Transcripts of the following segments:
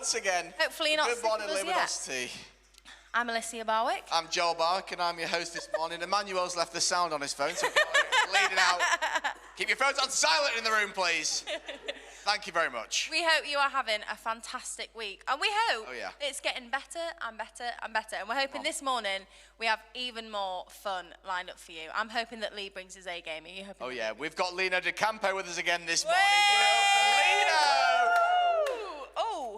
once again. Hopefully you're not Good morning, sick of us Luminosity. I'm Alicia Barwick. I'm Joel Barwick, and I'm your host this morning. Emmanuel's left the sound on his phone, so lead it out. Keep your phones on silent in the room, please. Thank you very much. We hope you are having a fantastic week. And we hope it's getting better and better and better. And we're hoping this morning we have even more fun lined up for you. I'm hoping that Lee brings his A game. Are you hoping? Oh, yeah. We've got Lino De Campo with us again this morning.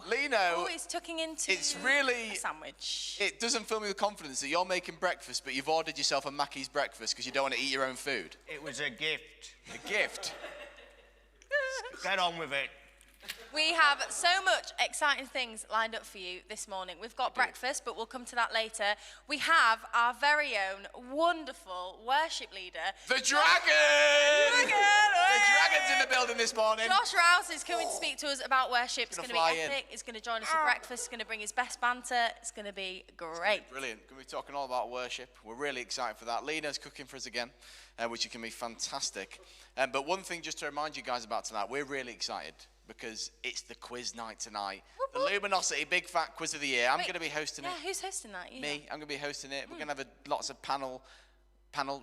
Lino! Oh, it's tucking into really a sandwich. It doesn't fill me with confidence that you're making breakfast, but you've ordered yourself a Mackey's breakfast because you don't want to eat your own food. It was a gift. A gift? Get on with it. We have so much exciting things lined up for you this morning. We've got breakfast, but we'll come to that later. We have our very own wonderful worship leader. The Dragon! The Dragon's in the building this morning. Josh Rouse is coming to speak to us about worship. It's going to be epic. He's going to join us for breakfast. He's going to bring his best banter. It's going to be great. Brilliant. Going to be talking all about worship. We're really excited for that. Lena's cooking for us again, which is going to be fantastic. But one thing just to remind you guys about tonight, we're really excited because it's the quiz night tonight. The Luminosity Big Fat Quiz of the Year. I'm going to be hosting it. Yeah, who's hosting that? Me. I'm going to be hosting it. We're going to have lots of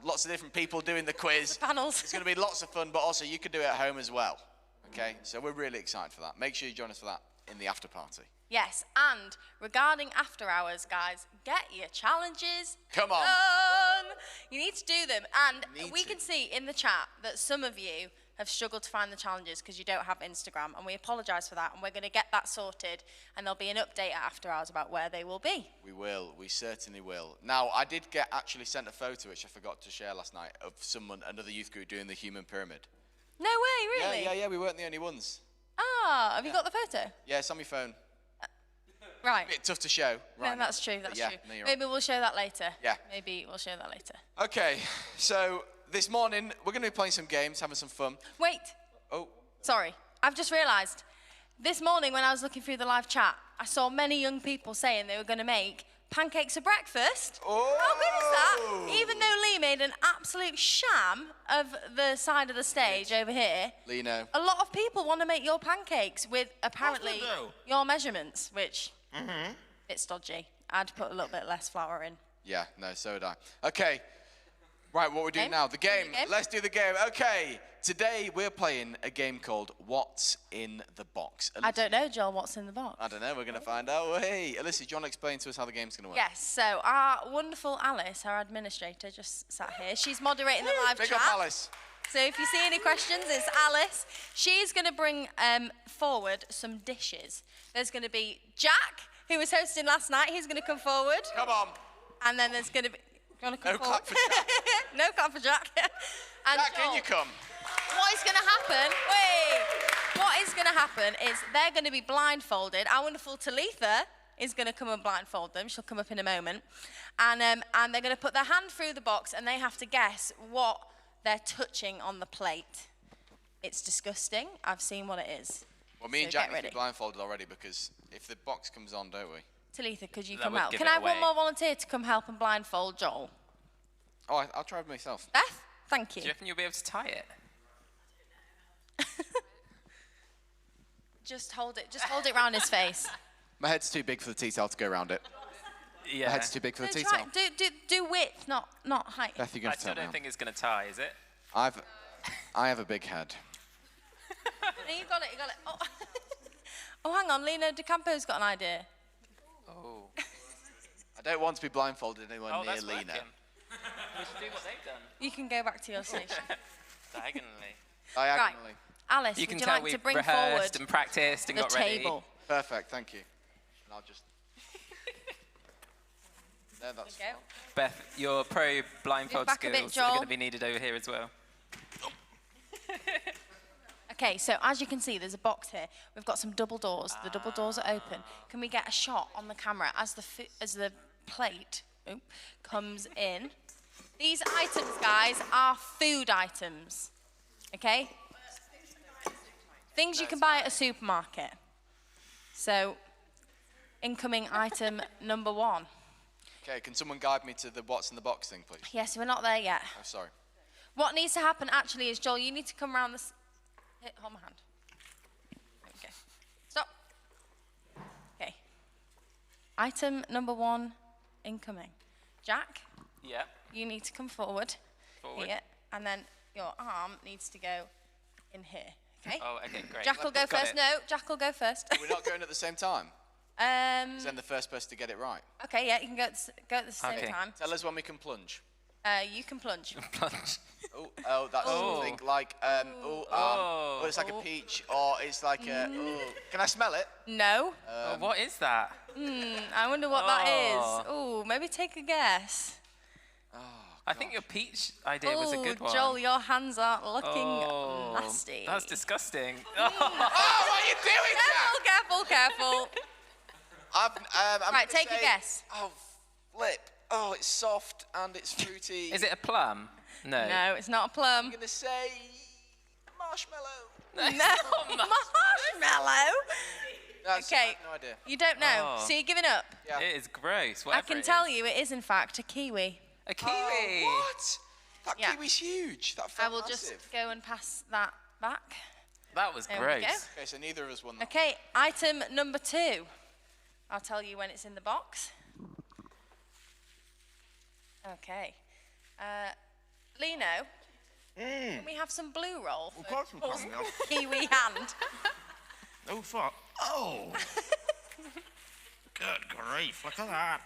lots of different people doing the quiz. Panels. It's going to be lots of fun, but also you can do it at home as well. Okay? So we're really excited for that. Make sure you join us for that in the after party. Yes, and regarding after hours, guys, get your challenges Come on. done. You need to do them. And we can see in the chat that some of you have struggled to find the challenges because you don't have Instagram, and we apologise for that, and we're going to get that sorted, and there'll be an update at after hours about where they will be. We will. We certainly will. Now, I did get actually sent a photo, which I forgot to share last night, of another youth group doing the human pyramid. No way, really? Yeah, we weren't the only ones. Ah, have you got the photo? Yeah, it's on my phone. Right. A bit tough to show. Right. No, that's true, that's true. No, Maybe we'll show that later. Yeah. Maybe we'll show that later. Okay, so this morning, we're going to be playing some games, having some fun. Wait. Oh. Sorry, I've just realised. This morning when I was looking through the live chat, I saw many young people saying they were going to make pancakes for breakfast. Oh. How good is that? Even though Lee made an absolute sham of the side of the stage over here, Lino. a lot of people want to make your pancakes with apparently your measurements, which it's dodgy. I'd put a little bit less flour in. Yeah, no, so would I. Okay, right, what we're doing now, the game. Let's do the game. Okay, today we're playing a game called What's in the Box. Alicia, I don't know, Joel, what's in the box? I don't know, we're going to find out. Hey, Alicia, do you want to explain to us how the game's going to work? Yes, so our wonderful Alice, our administrator, just sat here. She's moderating the live chat. Big up, Alice. So if you see any questions, it's Alice. She's going to bring forward some dishes. There's going to be Jack, who was hosting last night. He's going to come forward. Come on. And then there's going to be... You want to come no forward? clap for Jack. No clap for Jack. And Jack, Joel, in you come. what is going to happen... Wait. What is going to happen is they're going to be blindfolded. Our wonderful Talitha is going to come and blindfold them. She'll come up in a moment. And they're going to put their hand through the box and they have to guess what they're touching on the plate. It's disgusting. I've seen what it is. Well, me and Jack need to be blindfolded already because if the box comes on, don't we? Talitha, could you come help? Can I have one more volunteer to come help and blindfold Joel? Oh, I'll try it myself. Beth, thank you. Do you reckon you'll be able to tie it? Just hold it round his face. My head's too big for the tea towel to go around it. Yeah. My head's too big for the tea try, towel. do width, not height. Beth, you're going I still don't think it's going to tie, is it? I have a big head. No, you got it. Oh, oh hang on, Lino De Campo's got an idea. Oh. I don't want to be blindfolded anywhere near that's Lino. working. We should do what they've done. You can go back to your station. Diagonally. Diagonally. Right. Alice, You can would you tell like we've to bring rehearsed forward and practiced and the got ready. table? Perfect, thank you. And I'll just... No, that's fine. Beth, your pro blindfold back a bit, skills are Joel. going to be needed over here as well. Okay, so as you can see, there's a box here. We've got some double doors. The double doors are open. Can we get a shot on the camera as the plate comes in? These items, guys, are food items. Okay? Things you can buy at a supermarket. So, incoming item number 1. Okay, can someone guide me to the what's in the box thing, please? Yes, we're not there yet. Oh, sorry. What needs to happen actually is, Joel, you need to come around this. Hold my hand. There we go. Stop. Okay. item number 1 incoming. Jack, Yeah. you need to come forward. Forward. Here, and then your arm needs to go in here. Okay? Oh, okay, great. Jack will go Got first. it. No, Jack will go first. We're not going at the same time. 'Cause then the first person to get it right. Okay, yeah, you can go at the same Okay. time. Tell us when we can plunge. You can plunge. Plunge. Oh, that's something like it's like a peach, or it's like a. Can I smell it? No. Oh, what is that? I wonder what that is. Oh. Ooh, maybe take a guess. I think your peach idea was a good one. Joel, your hands are looking Oh, nasty. That's disgusting. Oh, what are you doing, Jack? Careful. I'm Right, gonna take a say- guess. Oh, flip. Oh, it's soft and it's fruity. Is it a plum? No. No, it's not a plum. I'm gonna say marshmallow. No, marshmallow. That's, Okay. I have no idea. You don't know, Oh. so you're giving up. Yeah. It is gross. I Whatever can it tell is. you it is in fact a kiwi. A kiwi. Oh, what? That Yeah. kiwi's huge. That I felt will massive. just go and pass that back. That was There we gross. go. Okay, so neither of us won that. Okay, item number 2. I'll tell you when it's in the box. Okay. Lino, can we have some blue roll for Of course we Paul's can, Mel. kiwi hand? Oh, fuck. Oh. Good grief, look at that.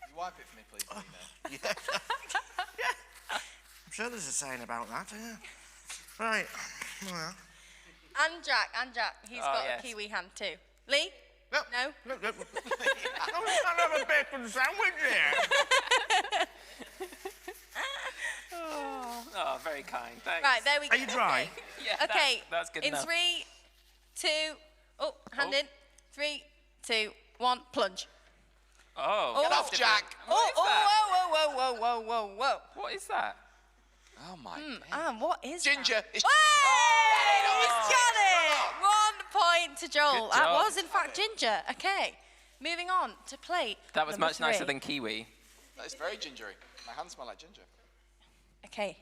You wipe it for me, please, Lena. Yeah. I'm sure there's a saying about that, yeah. Right. Well. And Jack, he's got yes. a kiwi hand too. Lee? No. No? Look, look. I was trying to have a bacon sandwich here. Oh, very kind. Thanks. Right, there we go. Are you dry? Okay. Yeah, Okay. That's good in enough. 3, 2, hand in. 3, 2, 1, plunge. Oh. Get off, different. Jack. What is that? Whoa. What is that? Oh my God. What is Ginger. that? It's Hey! He's got it! 1 point to Joel. Good That job. was, in fact, ginger. Okay. Moving on to plate. That was number much nicer 3. than kiwi. It's very gingery. My hands smell like ginger. Okay.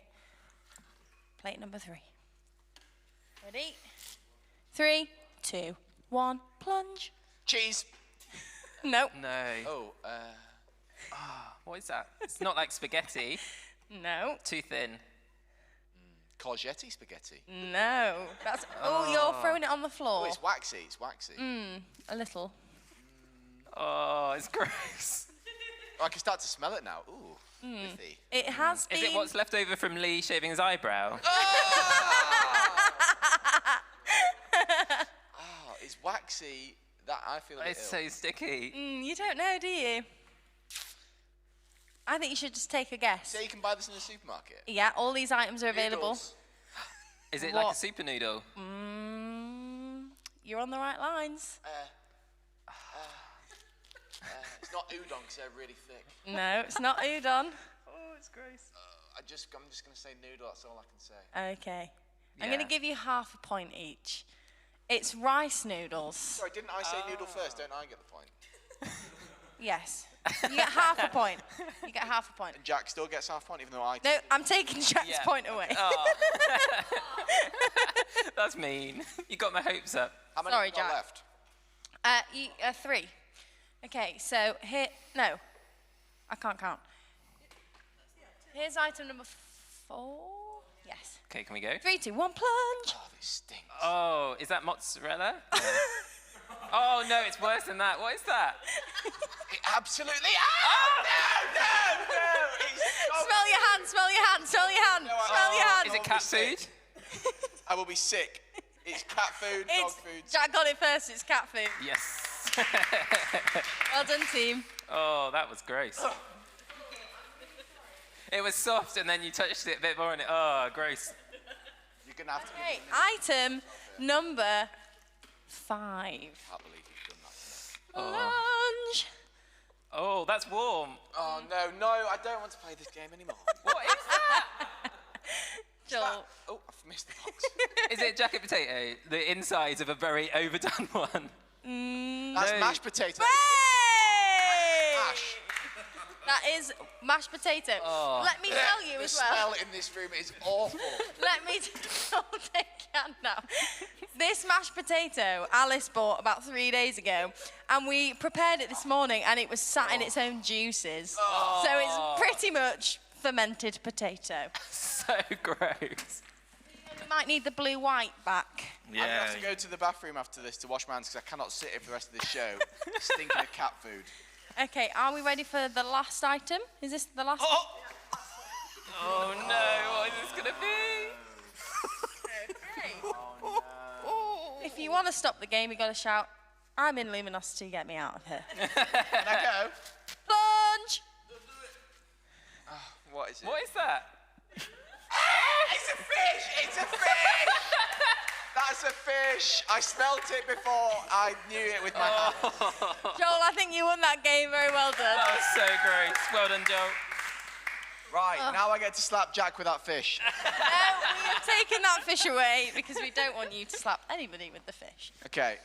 Plate number 3. Ready? 3, 2, 1, plunge. Cheese. Nope. No. Oh, What is that? It's not like spaghetti. No. Too thin. courgette spaghetti. No. That's. Oh, you're throwing it on the floor. Oh, it's waxy. It's waxy. A little. Oh, it's gross. Oh, I can start to smell it now. Ooh, whiffy. It has been. Is it what's left over from Lee shaving his eyebrow? Oh, it's waxy. That I feel a bit It's ill. so sticky. You don't know, do you? I think you should just take a guess. So you can buy this in a supermarket. Yeah, all these items are available. Noodles. Is it like a What? super noodle? You're on the right lines. It's not udon because they're really thick. No, it's not udon. Oh, it's gross. I'm just going to say noodle. That's all I can say. Okay. I'm going Yeah. to give you half a point each. It's rice noodles. Sorry, didn't I say noodle first? Don't I get the point? Yes. You get half a point. You get half a point. And Jack still gets half point, even though I. No, I'm taking Jack's Yeah. point away. Oh. That's mean. You got my hopes up. How many Sorry, have we got Jack. left? 3. Okay, so here. No, I can't count. Here's item number 4. Yes. Okay, can we go? 3, 2, 1, plunge. Oh, they stink. Oh, is that mozzarella? No. Oh, no, it's worse than that. What is that? It absolutely. Oh, no! It's so Smell your hand, smell your hand, smell your hand, No, smell your hand. Is it cat food? I will be sick. It's cat food, dog It's, food. Jack got it first, it's cat food. Yes. Well done, team. Oh, that was gross. It was soft, and then you touched it a bit more, and oh, gross. You're going to have to. Okay, item number 5. I can't believe you've done that. Plunge. Oh, that's warm. Oh, no, I don't want to play this game anymore. What is that? Joel. Oh, I've missed the box. Is it jacket potato? The insides of a very overdone one. That's No. mashed potato. Hey! Mash. That is mashed potato. Let me tell you The as well. smell in this room is awful. Let me take it now. This mashed potato Alice bought about 3 days ago, and we prepared it this morning, and it was sat in its own juices. So it's pretty much fermented potato. So gross. We might need the blue white back. I'm going to have to go to the bathroom after this to wash my hands because I cannot sit here for the rest of this show stinking of cat food. Okay, are we ready for the last item? Is this the last? Oh no, what is this going to be? If you want to stop the game, you got to shout, "I'm in luminosity, get me out of here." Can I go? Plunge! What is it? What is that? It's a fish! It's a fish! That's a fish. I smelt it before I knew it with my hand. Joel, I think you won that game. Very well done. That was so gross. Well done, Joel. Right, now I get to slap Jack with that fish. No, we have taken that fish away because we don't want you to slap anybody with the fish. Okay.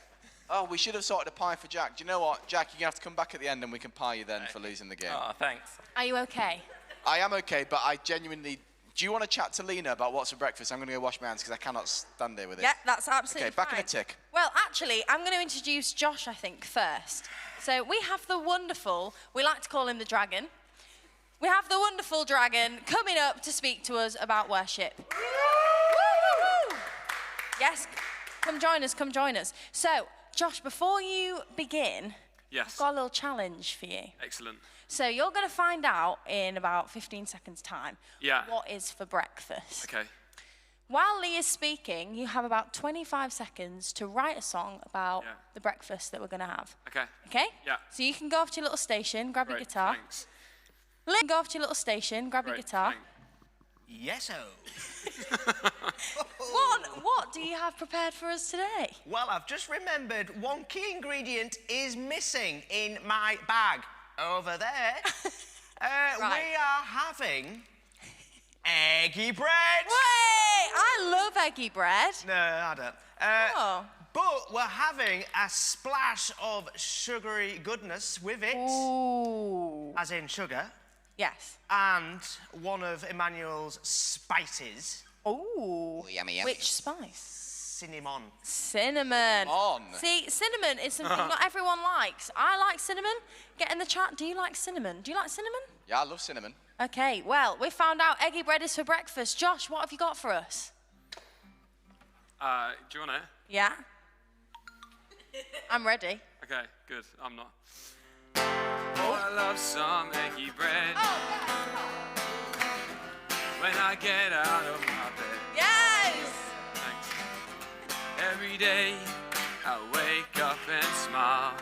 Oh, we should have sorted a pie for Jack. Do you know what? Jack, you're going to have to come back at the end and we can pie you then for losing the game. Oh, thanks. Are you okay? I am okay, but I genuinely... Do you want to chat to Lena about what's for breakfast? I'm going to go wash my hands because I cannot stand there with it. Yeah, that's absolutely Okay, back fine. in a tick. Well, actually, I'm going to introduce Josh, I think, first. So we have the wonderful, we like to call him the dragon. We have the wonderful dragon coming up to speak to us about worship. Woo! Yes, come join us, come join us. So, Josh, before you begin, Yes. I've got a little challenge for you. Excellent. So you're going to find out in about 15 seconds' time what is for breakfast. Okay. While Lee is speaking, you have about 25 seconds to write a song about the breakfast that we're going to have. Okay. Okay? Yeah. So you can go off to your little station, grab your Great, guitar. Thanks. Lee, go off to your little station, grab your Great, guitar. thanks. Yes-o. What do you have prepared for us today? Well, I've just remembered one key ingredient is missing in my bag over there. Right. We are having eggy bread. Wait! I love eggy bread. No, I don't. Oh. But we're having a splash of sugary goodness with it, Ooh. as in sugar, Yes. and one of Emmanuel's spices, Ooh. Yummy, yummy. Which spice? cinnamon. Cinnamon. On. See, cinnamon is something not everyone likes. I like cinnamon. Get in the chat. Do you like cinnamon? Do you like cinnamon? Yeah, I love cinnamon. Okay, well, we found out eggy bread is for breakfast. Josh, what have you got for us? Do you want it? Yeah? I'm ready. Okay, good. I'm not. Oh, I love some eggy bread when I get out of my bed. Yes! Thanks. Every day I wake up and smile.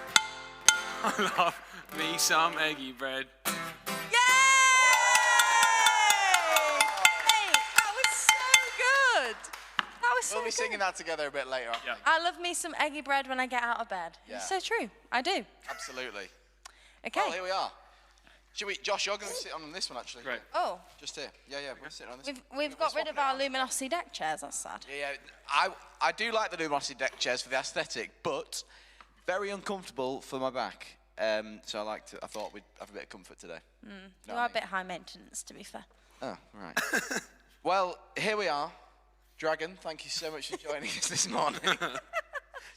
I love me some eggy bread. Yay! Hey, that was so good. That was so We'll be good. singing that together a bit later, I think. Yeah. I love me some eggy bread when I get out of bed. Yeah. It's so true. I do. Absolutely. Okay. Well, here we are. Should we, Josh, you're going to sit on this one, actually. Great. Oh, Just here. Yeah, we're sitting on this we've got rid of our luminosity deck chairs. That's sad. Yeah, I do like the luminosity deck chairs for the aesthetic, but very uncomfortable for my back. So I thought we'd have a bit of comfort today. You are a bit high maintenance, to be fair. Oh, right. Well, here we are. Dragon, thank you so much for joining us this morning.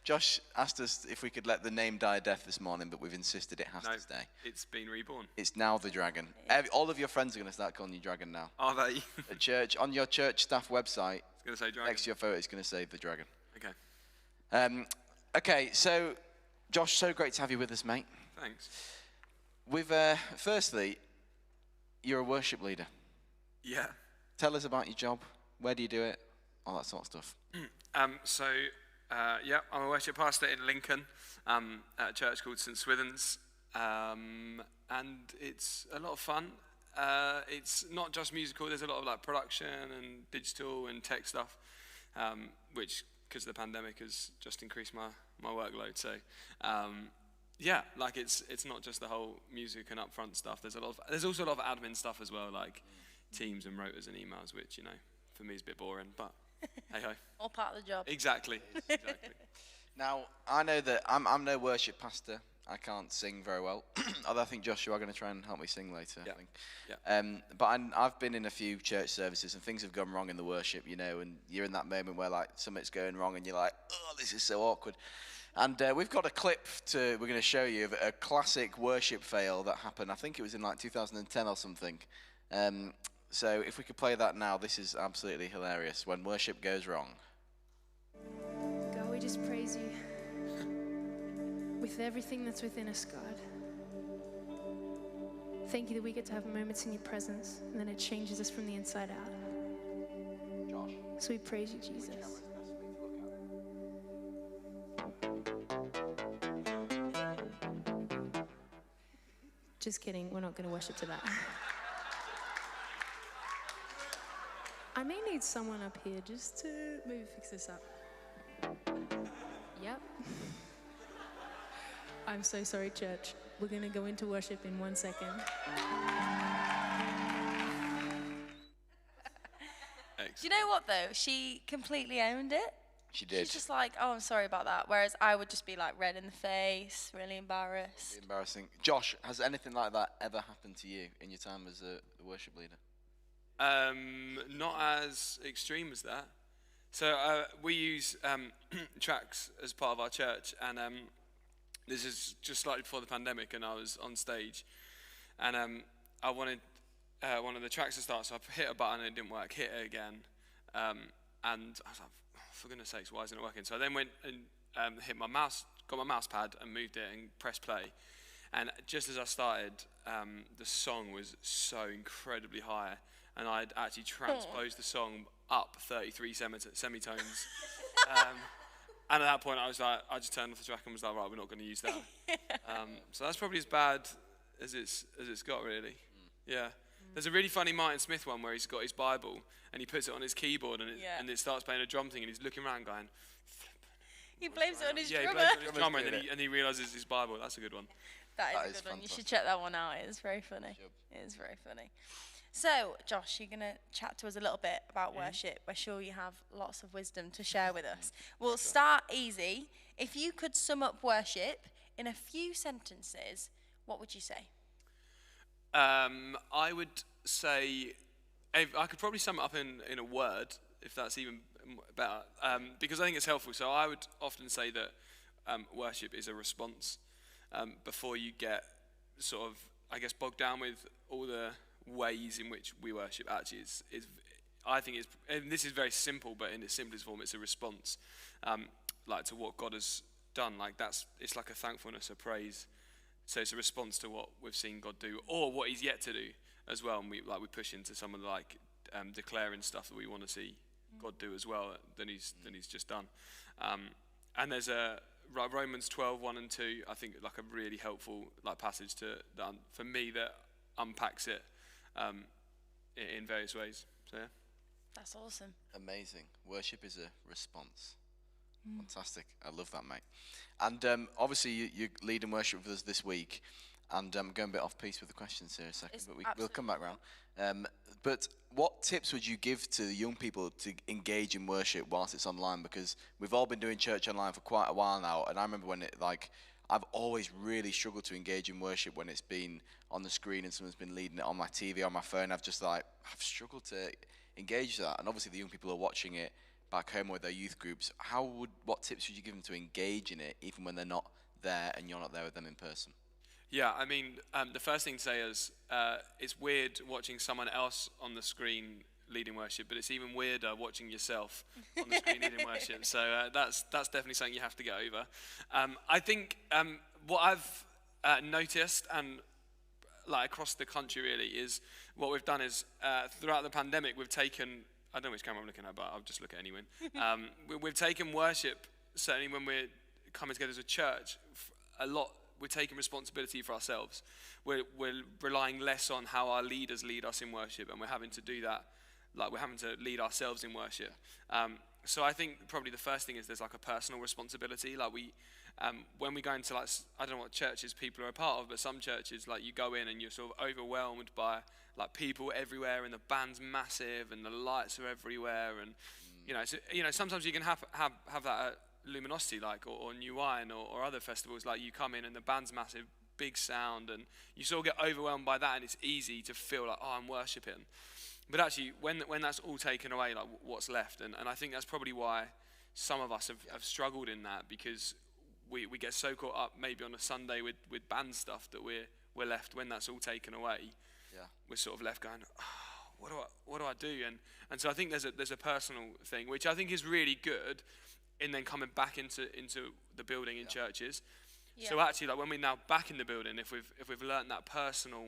Josh asked us if we could let the name die a death this morning, but we've insisted it has No, to stay. it's been reborn. It's now the Dragon. All of your friends are going to start calling you Dragon now. Are they? At church, on your church staff website, It's going to say dragon. next to your photo, it's going to say the Dragon. Okay. Okay, so Josh, so great to have you with us, mate. Thanks. We've firstly, you're a worship leader. Yeah. Tell us about your job. Where do you do it? All that sort of stuff. Yeah, I'm a worship pastor in Lincoln at a church called St. Swithin's, and it's a lot of fun. It's not just musical. There's a lot of like production and digital and tech stuff, which, because of the pandemic, has just increased my workload. So, yeah, like it's not just the whole music and upfront stuff. There's also a lot of admin stuff as well, like Teams and rotas and emails, which, you know, for me is a bit boring, but hey ho. All part of the job. Exactly. Now, I know that I'm no worship pastor. I can't sing very well. Although I think Josh, you are going to try and help me sing later. Yeah. I think. Yeah. But I've been in a few church services and things have gone wrong in the worship, you know, and you're in that moment where like something's going wrong and you're like, oh, this is so awkward. And we've got a clip we're going to show you of a classic worship fail that happened. I think it was in like 2010 or something. So if we could play that now, this is absolutely hilarious. When worship goes wrong. God, we just praise you with everything that's within us, God. Thank you that we get to have moments in your presence and then it changes us from the inside out. Josh. So we praise you, Jesus. Just kidding, we're not going to worship to that. I may need someone up here just to maybe fix this up. Yep. I'm so sorry, church. We're going to go into worship in 1 second. Do you know what, though? She completely owned it. She did. She's just like, oh, I'm sorry about that. Whereas I would just be like red in the face, really embarrassed. Embarrassing. Josh, has anything like that ever happened to you in your time as a worship leader? Not as extreme as that. So we use tracks as part of our church, and this is just slightly before the pandemic, and I was on stage, and I wanted one of the tracks to start, so I hit a button and it didn't work. Hit it again, and I was like, oh, for goodness sakes, why isn't it working? So I then went and hit my mouse, got my mouse pad and moved it and pressed play. And just as I started, the song was so incredibly high, and I'd actually transposed the song up 33 semitones. And at that point, I was like, I just turned off the track and was like, right, we're not going to use that. So that's probably as bad as it's got, really. Yeah. There's a really funny Martin Smith one where he's got his Bible and he puts it on his keyboard and it starts playing a drum thing and he's looking around going, he blames it on his drummer. Yeah, he blames it on his drummer and he realises it's his Bible. That's a good one. That is a good one. You should check that one out. It is very funny. It is very funny. So, Josh, you're going to chat to us a little bit about worship. We're sure you have lots of wisdom to share with us. We'll start easy. If you could sum up worship in a few sentences, what would you say? I would say, I could probably sum it up in a word, if that's even better, because I think it's helpful. So I would often say that worship is a response before you get sort of, I guess, bogged down with all the ways in which we worship. Actually, I think it's, and this is very simple, but in its simplest form, it's a response, like to what God has done. Like it's like a thankfulness, a praise. So it's a response to what we've seen God do, or what He's yet to do as well. And we push into some of the declaring stuff that we want to see God do as well than He's just done. And there's Romans 12:1 and 2. I think like a really helpful passage for me that unpacks it in various ways. So yeah. That's awesome. Amazing. Worship is a response. Fantastic. I love that, mate. And obviously you're leading worship with us this week, and I'm going a bit off piece with the questions here in a second, but we'll come back round. But what tips would you give to young people to engage in worship whilst it's online? Because we've all been doing church online for quite a while now, and I remember when I've always really struggled to engage in worship when it's been on the screen and someone's been leading it on my TV, on my phone. I've struggled to engage that. And obviously the young people are watching it back home with their youth groups. What tips would you give them to engage in it, even when they're not there and you're not there with them in person? Yeah, I mean, the first thing to say is it's weird watching someone else on the screen leading worship, but it's even weirder watching yourself on the screen leading worship. So that's definitely something you have to get over. I think what I've noticed and across the country really is what we've done is throughout the pandemic we've taken, I don't know which camera I'm looking at, but I'll just look at anyone. We've taken worship, certainly when we're coming together as a church, a lot. We're taking responsibility for ourselves. We're relying less on how our leaders lead us in worship, and we're having to do that. We're having to lead ourselves in worship. So I think probably the first thing is there's a personal responsibility. When we go into I don't know what churches people are a part of, but some churches you go in and you're sort of overwhelmed by people everywhere, and the band's massive and the lights are everywhere, and sometimes you can have that Luminosity, like, or New Wine, or other festivals, like you come in and the band's massive, big sound, and you sort of get overwhelmed by that, and it's easy to feel like, oh, I'm worshipping. But actually, when that's all taken away, like, what's left? And I think that's probably why some of us have struggled in that, because we get so caught up maybe on a Sunday with band stuff that we're left, when that's all taken away, we're sort of left going, oh, what do I do? And so I think there's a personal thing, which I think is really good, in then coming back into the building in churches. Yeah. So actually, like, when we're now back in the building, if we've learned that personal,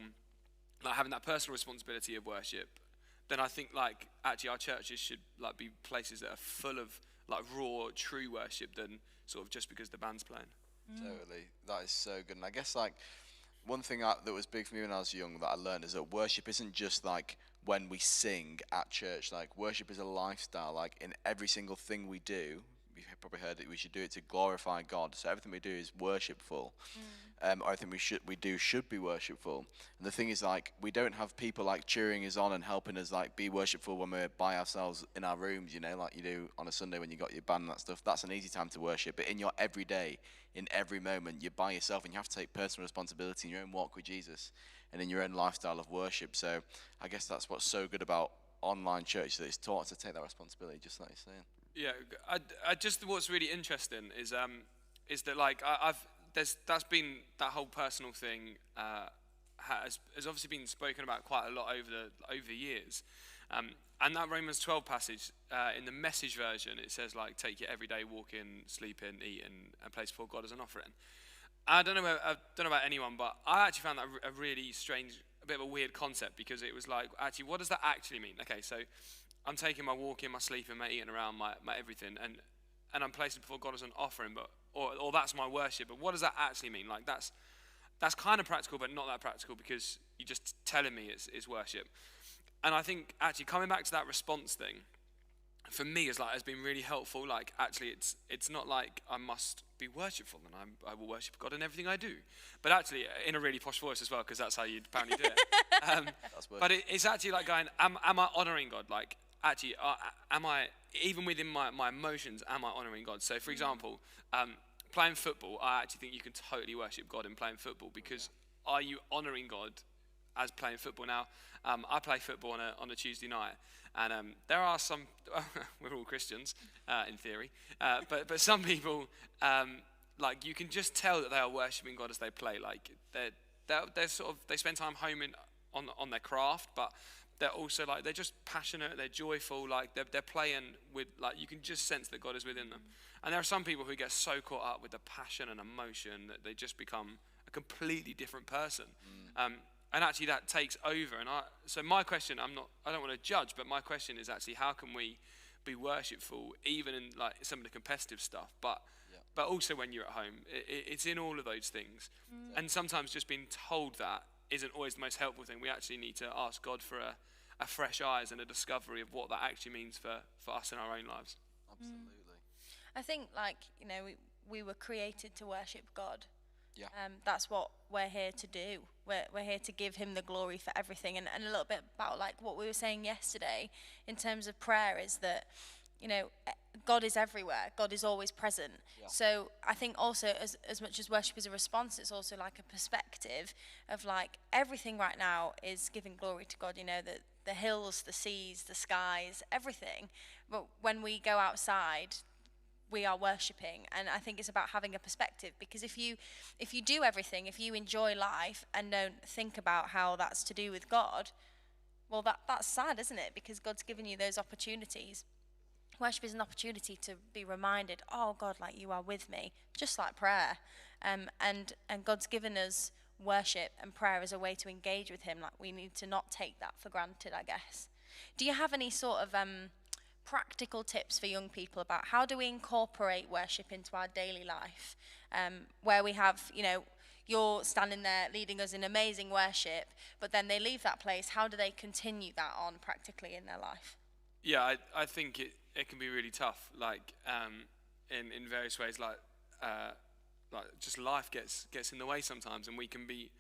like, having that personal responsibility of worship, then I think, like, actually our churches should, like, be places that are full of, like, raw, true worship, than sort of just because the band's playing. Totally, that is so good. And I guess, like, one thing that was big for me when I was young that I learned is that worship isn't just like when we sing at church. Like, worship is a lifestyle. Like, in every single thing we do, you've probably heard it, we should do it to glorify God. So everything we do is worshipful. Everything we do should be worshipful. And the thing is, like, we don't have people like cheering us on and helping us, like, be worshipful when we're by ourselves in our rooms, you know, like you do on a Sunday when you got your band and that stuff. That's an easy time to worship. But in your everyday, in every moment, you're by yourself, and you have to take personal responsibility in your own walk with Jesus and in your own lifestyle of worship. So I guess that's what's so good about online church, that it's taught to take that responsibility, just like you're saying. Yeah, I just, what's really interesting is that, like, that's been, that whole personal thing has obviously been spoken about quite a lot over the years. And that Romans 12 passage, in the Message version, it says, like, take your everyday walk in, sleep in, eat in, and place before God as an offering. I don't know about anyone, but I actually found that a really strange, a bit of a weird concept, because it was like, actually, what does that actually mean? Okay, so I'm taking my walk in, my sleeping, my eating around, my everything, and I'm placing before God as an offering, but or that's my worship. But what does that actually mean? Like, that's kind of practical, but not that practical, because you're just telling me it's worship. And I think actually coming back to that response thing, for me, has been really helpful. Like, actually, it's not like I must be worshipful and I will worship God in everything I do, but actually in a really posh voice as well, because that's how you apparently do it. But it's actually like going, am I honouring God? Like, actually, am I, even within my emotions, am I honouring God? So, for example, playing football, I actually think you can totally worship God in playing football, because are you honouring God as playing football? Now, I play football on a Tuesday night, and there are some, we're all Christians, in theory, but some people, like, you can just tell that they are worshipping God as they play. Like, they're sort of, they spend time home on their craft, but they're also, like, they're just passionate, they're joyful, like, they're playing with, like, you can just sense that God is within them. And there are some people who get so caught up with the passion and emotion that they just become a completely different person. And actually that takes over. And so my question, I don't want to judge, but my question is actually, how can we be worshipful even in, like, some of the competitive stuff, but also when you're at home? It's in all of those things. And sometimes just being told that isn't always the most helpful thing. We actually need to ask God for a fresh eyes and a discovery of what that actually means for us in our own lives. Absolutely. I think, like, you know, we were created to worship God. Yeah. That's what we're here to do. We're here to give him the glory for everything. And a little bit about, like, what we were saying yesterday in terms of prayer is that, you know, God is everywhere. God is always present. Yeah. So I think also, as much as worship is a response, it's also like a perspective of, like, everything right now is giving glory to God. You know, the hills, the seas, the skies, everything. But when we go outside, we are worshipping. And I think it's about having a perspective, because if you do everything, if you enjoy life and don't think about how that's to do with God, well, that's sad, isn't it? Because God's given you those opportunities. Worship is an opportunity to be reminded, oh God, like, you are with me, just like prayer. And God's given us worship and prayer as a way to engage with him. Like, we need to not take that for granted, I guess. Do you have any sort of practical tips for young people about how do we incorporate worship into our daily life, where we have, you know, you're standing there leading us in amazing worship, but then they leave that place? How do they continue that on practically in their life? Yeah, I think it can be really tough, like, in various ways, like just life gets in the way sometimes, and we can be,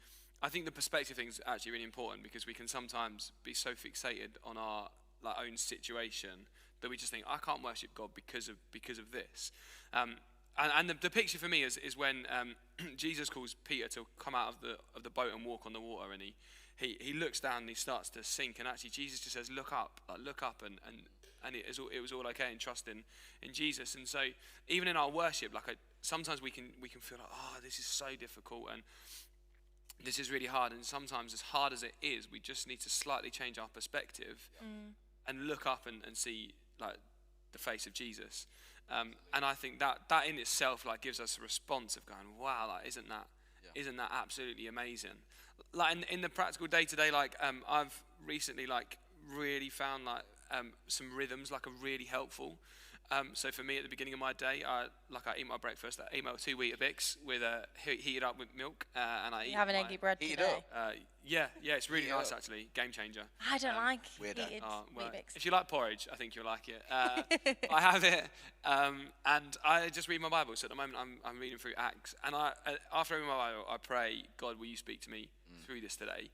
I think the perspective thing is actually really important, because we can sometimes be so fixated on our, like, own situation that we just think, I can't worship God because of this. And the picture for me is when Jesus calls Peter to come out of the boat and walk on the water, and he looks down and he starts to sink, and actually Jesus just says, look up, and it was all okay, and trust in Jesus. And so even in our worship, sometimes we can feel like, oh, this is so difficult and this is really hard. And sometimes, as hard as it is, we just need to slightly change our perspective and look up and see like the face of Jesus. And I think that in itself like gives us a response of going, wow, like isn't that absolutely amazing? Like in the practical day to day, like I've recently like really found like some rhythms like are really helpful. So for me, at the beginning of my day, I eat my breakfast. I eat my 2 Weetabix with heated up with milk, and I eat. You have an eggy bread today. Yeah, it's really nice actually. Game changer. I don't like weirdo. heated Weetabix. If you like porridge, I think you'll like it. I have it, and I just read my Bible. So at the moment, I'm reading through Acts, and after reading my Bible, I pray, God, will you speak to me through this today?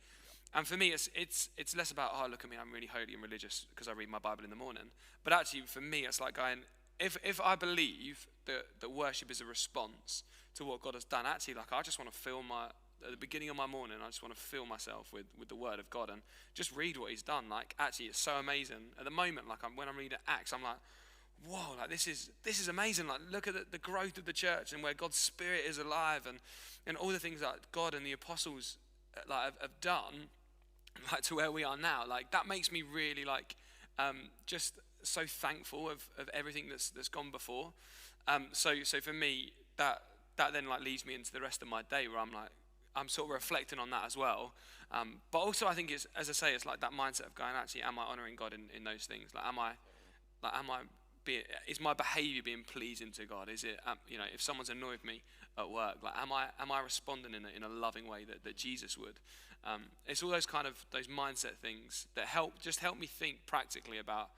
And for me, it's less about, oh, look at me, I'm really holy and religious because I read my Bible in the morning. But actually, for me, it's like going, if I believe that worship is a response to what God has done, actually, like I just want to fill at the beginning of my morning, I just want to fill myself with the word of God and just read what he's done. Like, actually, it's so amazing. At the moment, like when I'm reading Acts, I'm like, whoa, like this is amazing. Like, look at the growth of the church and where God's Spirit is alive and all the things that God and the apostles like have done, like to where we are now. Like that makes me really like just so thankful of everything that's gone before. So for me, that then like leads me into the rest of my day where I'm sort of reflecting on that as well. But also I think it's, as I say, it's like that mindset of going, actually, am I honoring God in those things? Is my behavior being pleasing to God? Is it, if someone's annoyed with me at work, like am I responding in a loving way that Jesus would? It's all those those mindset things that help me think practically about,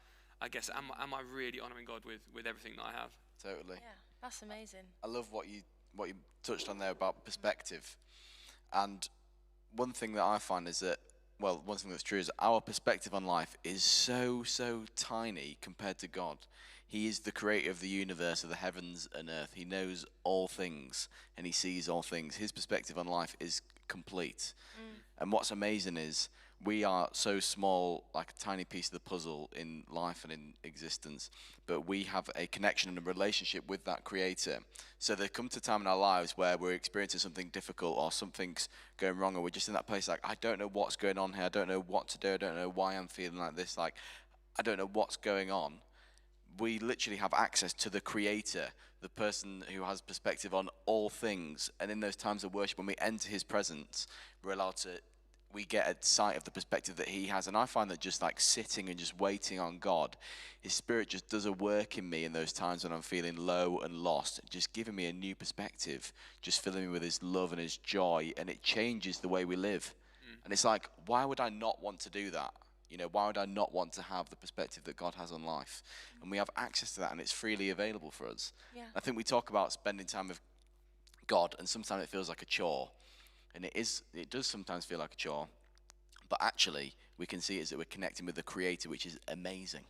I guess, am I really honoring God with everything that I have? Totally. Yeah, that's amazing. I love what you touched on there about perspective. And one thing that I find is that, well, one thing that's true is our perspective on life is so tiny compared to God. He is the creator of the universe, of the heavens and earth. He knows all things and he sees all things. His perspective on life is complete. And what's amazing is we are so small, like a tiny piece of the puzzle in life and in existence, but we have a connection and a relationship with that creator. So there comes a time in our lives where we're experiencing something difficult or something's going wrong, or we're just in that place like, I don't know what's going on here. I don't know what to do. I don't know why I'm feeling like this. Like, I don't know what's going on. We literally have access to the creator, the person who has perspective on all things. And in those times of worship, when we enter his presence, we get a sight of the perspective that he has. And I find that just like sitting and just waiting on God, his Spirit just does a work in me in those times when I'm feeling low and lost, just giving me a new perspective, just filling me with his love and his joy, and it changes the way we live. And it's like, why would I not want to do that? Why would I not want to have the perspective that God has on life? And we have access to that, and it's freely available for us. Yeah. I think we talk about spending time with God, and sometimes it feels like a chore. And it does sometimes feel like a chore. But actually, we can see that we're connecting with the Creator, which is amazing.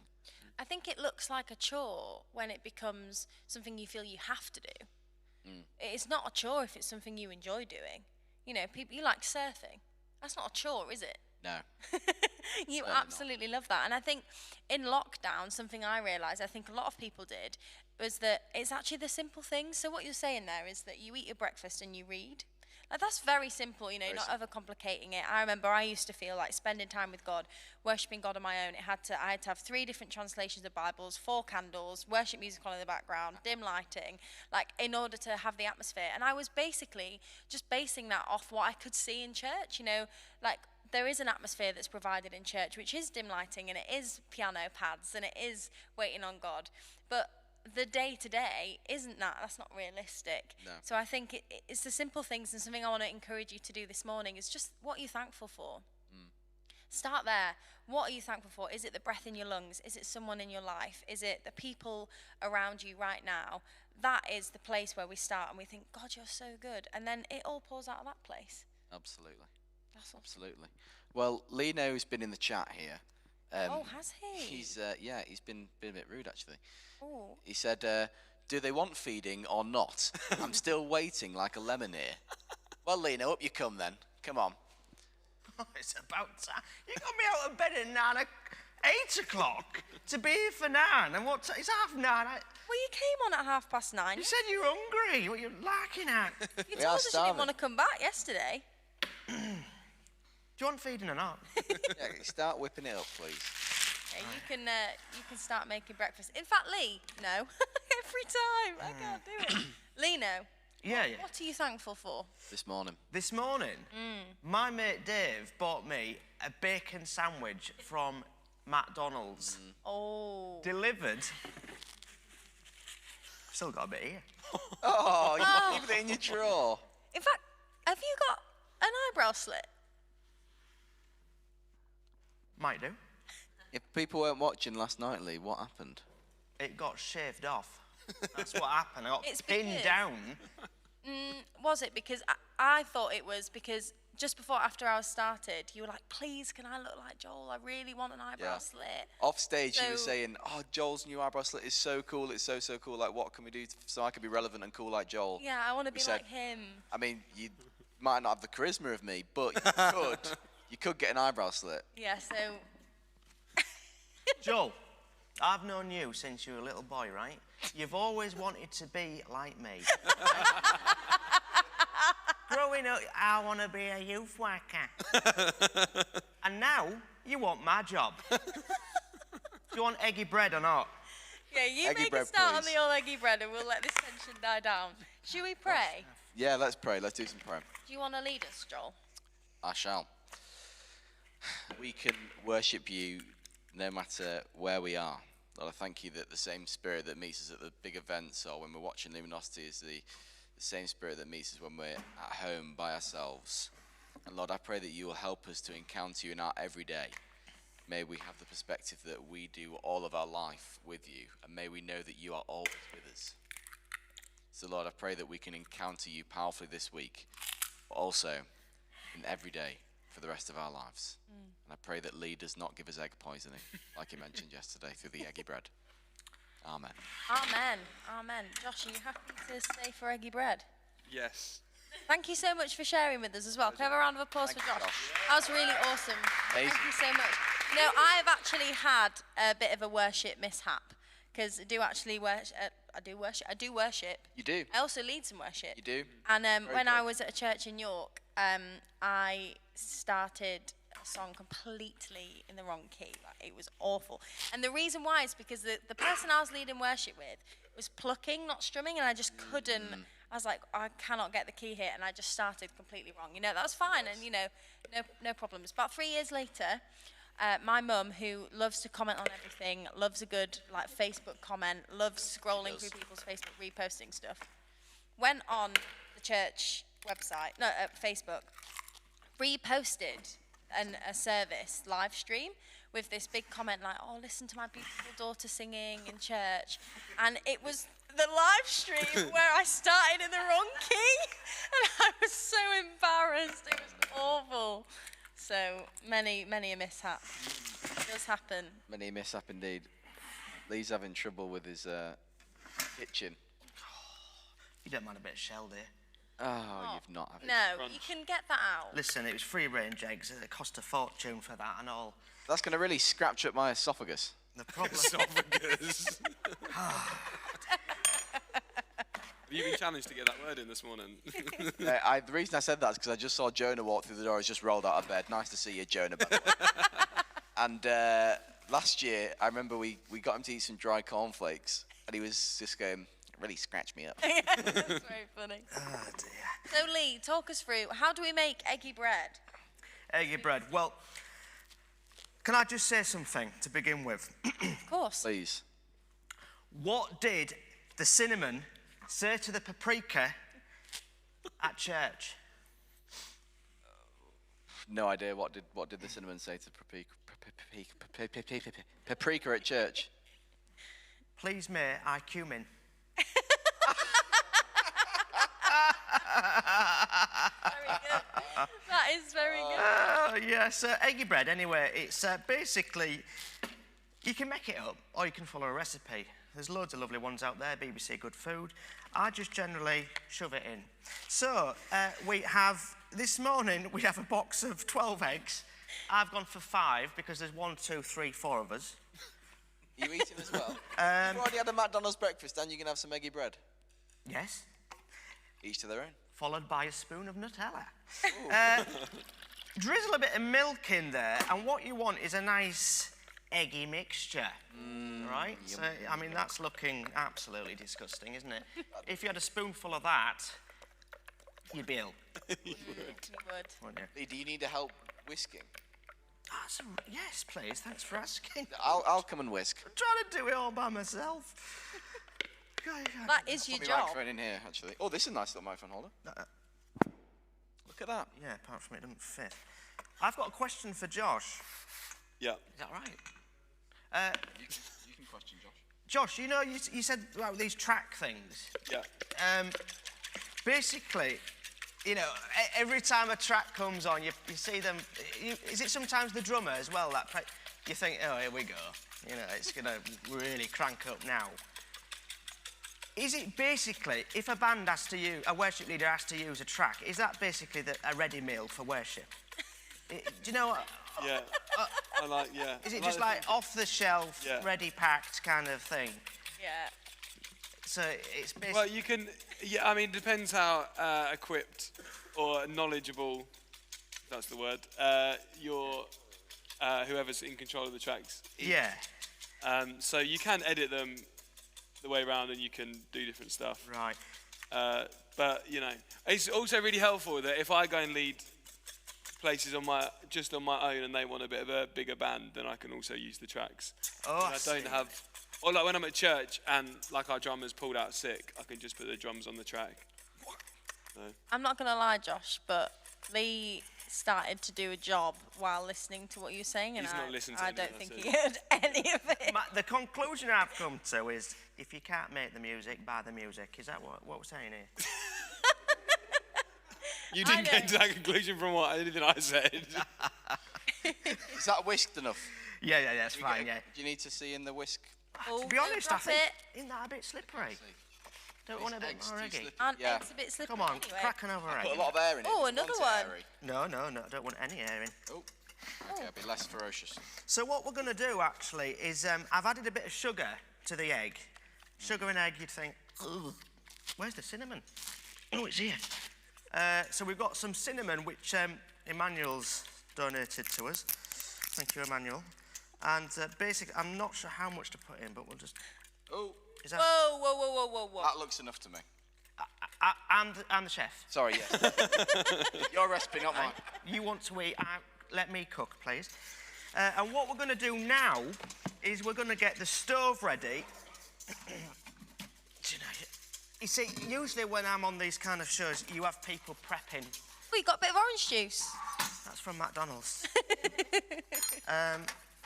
I think it looks like a chore when it becomes something you feel you have to do. It's not a chore if it's something you enjoy doing. People, you like surfing. That's not a chore, is it? No. You Certainly absolutely love that. And I think in lockdown, something I realised, I think a lot of people did, was that it's actually the simple things. So what you're saying there is that you eat your breakfast and you read. Like, that's very simple, not overcomplicating it. I remember I used to feel like spending time with God, worshipping God on my own. I had to have 3 different translations of Bibles, 4 candles, worship music on in the background, dim lighting, like in order to have the atmosphere. And I was basically just basing that off what I could see in church, like there is an atmosphere that's provided in church, which is dim lighting and it is piano pads and it is waiting on God. But the day-to-day isn't that. That's not realistic. No. So I think it's the simple things, and something I want to encourage you to do this morning is just what are you thankful for? Start there. What are you thankful for? Is it the breath in your lungs? Is it someone in your life? Is it the people around you right now? That is the place where we start and we think, God, you're so good. And then it all pours out of that place. Absolutely. That's awesome. Absolutely. Well, Leno's been in the chat here, Oh, has he? He's been a bit rude actually. Oh. He said, "Do they want feeding or not? I'm still waiting like a lemon here." Well, Lena, up you come then. Come on. Oh, it's about time. You got me out of bed at 8 o'clock to be here for 9. And it's 9:30. Well, you came on at 9:30. You said you were hungry. What are you larking at? You We told are us you starving. didn't want to come back yesterday. Do you want feeding or not? Yeah, start whipping it up, please. Yeah, you can start making breakfast. In fact, Lee, no. Every time. I can't do it. Lee, no. Yeah. What are you thankful for? This morning. This morning, my mate Dave bought me a bacon sandwich from McDonald's. Oh. Delivered. Still got a bit here. Oh, you keep it in your drawer. In fact, have you got an eyebrow slit? Might do. If people weren't watching last night, Lee, what happened? It got shaved off. That's what happened. I got It's pinned because- down. Was it? Because I thought it was because just after I started, you were like, please, can I look like Joel? I really want an eyebrow Yeah. slit. Off stage, you were So- saying, "Oh, Joel's new eyebrow slit is so cool. It's so cool. Like, what can we do so I can be relevant and cool like Joel?" Yeah, I want to be said- like him. I mean, you might not have the charisma of me, but you could get an eyebrow slit. Yeah, so Joel, I've known you since you were a little boy, right? You've always wanted to be like me. Growing up, I want to be a youth worker. And now, you want my job. Do you want eggy bread or not? yeah, you Eggy make bread, a start on please. the old eggy bread and we'll let this tension die down. Should we pray? Yeah, let's pray. Let's do some prayer. Do you want to lead us, Joel? I shall. We can worship you no matter where we are. Lord, I thank you that the same spirit that meets us at the big events or when we're watching Luminosity is the same spirit that meets us when we're at home by ourselves. And Lord, I pray that you will help us to encounter you in our everyday. May we have the perspective that we do all of our life with you, and may we know that you are always with us. So Lord, I pray that we can encounter you powerfully this week, but also in every day for the rest of our lives. And I pray that Lee does not give us egg poisoning, like he mentioned yesterday, through the eggy bread. Amen. Amen. Amen. Josh, are you happy to stay for eggy bread? Yes. Thank you so much for sharing with us as well. Can I have a round of applause for Josh? Josh. That was really awesome. Amazing. Thank you so much. You know, I've actually had a bit of a worship mishap because I do actually worship. I do worship. You do. I also lead some worship. You do. And when I good. was at a church in York, I started a song completely in the wrong key. Like, it was awful. And the reason why is because the person I was leading worship with was plucking, not strumming, and I just couldn't. I was like, I cannot get the key here, and I just started completely wrong. You know, that was fine, and you know, no problems. About 3 years later, my mum, who loves to comment on everything, loves a good like Facebook comment, loves scrolling through people's Facebook reposting stuff, went on the church website, Facebook, reposted a service live stream with this big comment like, "Oh, listen to my beautiful daughter singing in church," and it was the live stream where I started in the wrong key, and I was so embarrassed. It was awful. So many a mishap. It does happen. Many a mishap indeed. Lee's having trouble with his kitchen. You don't mind a bit of shell, dear. Oh, you've not had it. No, you can get that out. Listen, it was free-range eggs. It cost a fortune for that and all. That's going to really scratch up my esophagus. The problem... Esophagus. Have you been challenged to get that word in this morning? The reason I said that is because I just saw Jonah walk through the door. He's just rolled out of bed. Nice to see you, Jonah, by the way. And last year, I remember we got him to eat some dry cornflakes, and he was just going, really scratched me up. That's very funny. Oh, dear. So Lee, talk us through, how do we make eggy bread? Eggy bread. Well, can I just say something to begin with? Of course. Please. What did the cinnamon say to the paprika at church? No idea what did the cinnamon say to paprika at church? Please, may I cumin? Very That is very good. Yes, eggy bread, anyway, it's basically, you can make it up or you can follow a recipe. There's loads of lovely ones out there, BBC Good Food. I just generally shove it in. So, this morning, we have a box of 12 eggs. I've gone for 5 because there's 1, 2, 3, 4 of us. Are you eating as well? You've already had a McDonald's breakfast and you can have some eggy bread. Yes. Each to their own. Followed by a spoon of Nutella. Drizzle a bit of milk in there, and what you want is a nice eggy mixture, right? So, I mean, that's looking absolutely disgusting, isn't it? If you had a spoonful of that, you'd be ill. You would. Wouldn't you? Lee, do you need help whisking? Yes, please, thanks for asking. I'll come and whisk. I'm trying to do it all by myself. That is your Put my job. microphone in here, actually. Oh, this is a nice little microphone holder. Look at that. Yeah, apart from it doesn't fit. I've got a question for Josh. Yeah. Is that right? You can question Josh. Josh, you know, you said about these track things. Yeah. Basically, you know, every time a track comes on, you see them. Is it sometimes the drummer as well that you think, oh, here we go. You know, it's going to really crank up now. Is it basically, if a band has to use, a worship leader has to use a track, is that basically a ready meal for worship? Do you know what? Yeah. I like, yeah. Is it just like off the shelf, ready packed kind of thing? Yeah. So it's basically. Well, you can, yeah, I mean, it depends how equipped or knowledgeable, if that's the word, your, whoever's in control of the tracks. Yeah. So you can edit them the way around and you can do different stuff. Right. But, you know, it's also really helpful that if I go and lead places just on my own and they want a bit of a bigger band, then I can also use the tracks. Oh, I don't have, or like when I'm at church and like our drummer's pulled out sick, I can just put the drums on the track. So. I'm not going to lie, Josh, but Lee started to do a job while listening to what you were saying, and He's not listened to I any don't of think that, he heard any of it. The conclusion I've come to is, if you can't make the music, buy the music. Is that what we're saying here? You didn't get to that conclusion from anything I said. Is that whisked enough? Yeah, it's fine, yeah. Do you need to see in the whisk? Oh, To be honest, I drop think, it. isn't that a bit slippery? Don't want a bit more eggy. Aren't Yeah. eggs a bit slippery Come on, anyway? crack another egg. Put a lot of air in it. Oh, You another want it one. airy. No, I don't want any air in. Oh, okay, I'll be less ferocious. So what we're going to do, actually, is I've added a bit of sugar to the egg. Sugar and egg, you'd think, ugh, where's the cinnamon? Oh, it's here. So we've got some cinnamon, which Emmanuel's donated to us. Thank you, Emmanuel. And basically, I'm not sure how much to put in, but we'll just... Oh, Is that... Whoa. that looks enough to me. I'm the chef. Sorry, yes. Your recipe, not mine. You want to eat, let me cook, please. And what we're going to do now is we're going to get the stove ready. You see, usually when I'm on these kind of shows, you have people prepping. We got a bit of orange juice. That's from McDonald's.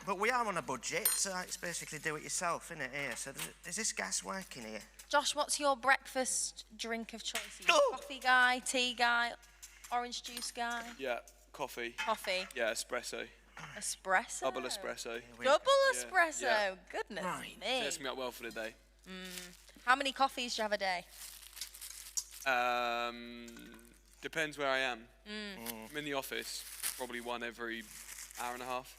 But we are on a budget, so it's basically do it yourself, isn't it, here? So is this gas working here? Josh, what's your breakfast drink of choice? Are you Oh. a coffee guy, tea guy, orange juice guy? Yeah, coffee. Coffee. Yeah, espresso. Espresso. Double espresso. Double Yeah. espresso. Yeah. Goodness Right. me. Sets me up well for the day. How many coffees do you have a day? Depends where I am. I'm in the office, probably one every hour and a half.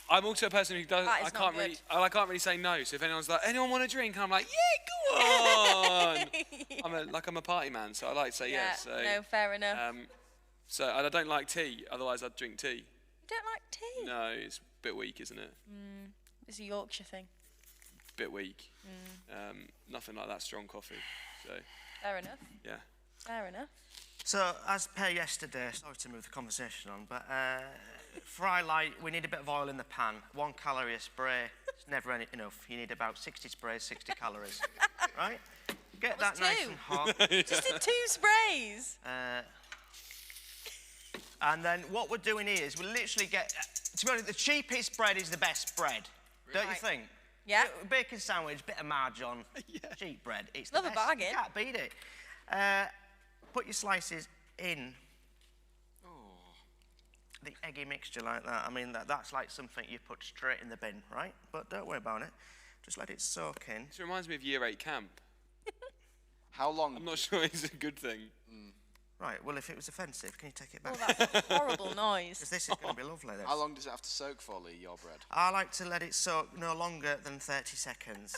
I'm also a person who does. That is I can't not really. good. I can't really say no. So if anyone's like, anyone want a drink? And I'm like, yeah, go on. I'm a party man, so I like to say Yeah, yes. So, no, fair enough. So and I don't like tea. Otherwise, I'd drink tea. You don't like tea? No, it's a bit weak, isn't it? It's a Yorkshire thing. Bit weak. Nothing like that strong coffee. So Fair enough. yeah. Fair enough. So, as per yesterday, sorry to move the conversation on, but fry light, we need a bit of oil in the pan. 1 calorie a spray, it's never enough. You need about 60 sprays, 60 calories, right? Get that was nice 2. and hot. Just did 2 sprays. And then what we're doing here is we literally get, to be honest, the cheapest bread is the best bread, don't you Right. think? Yeah. Bacon sandwich, bit of margarine, cheap bread. It's Love the a best. bargain. You can't beat it. Put your slices in eggy mixture like that, I mean, that's like something you put straight in the bin, right? But don't worry about it. Just let it soak in. This reminds me of Year 8 camp. How long? I'm not sure it's a good thing. Right, well, if it was offensive, can you take it back? Oh, that's a horrible noise. Because this is going to be lovely, this. How long does it have to soak for, Lee, your bread? I like to let it soak no longer than 30 seconds.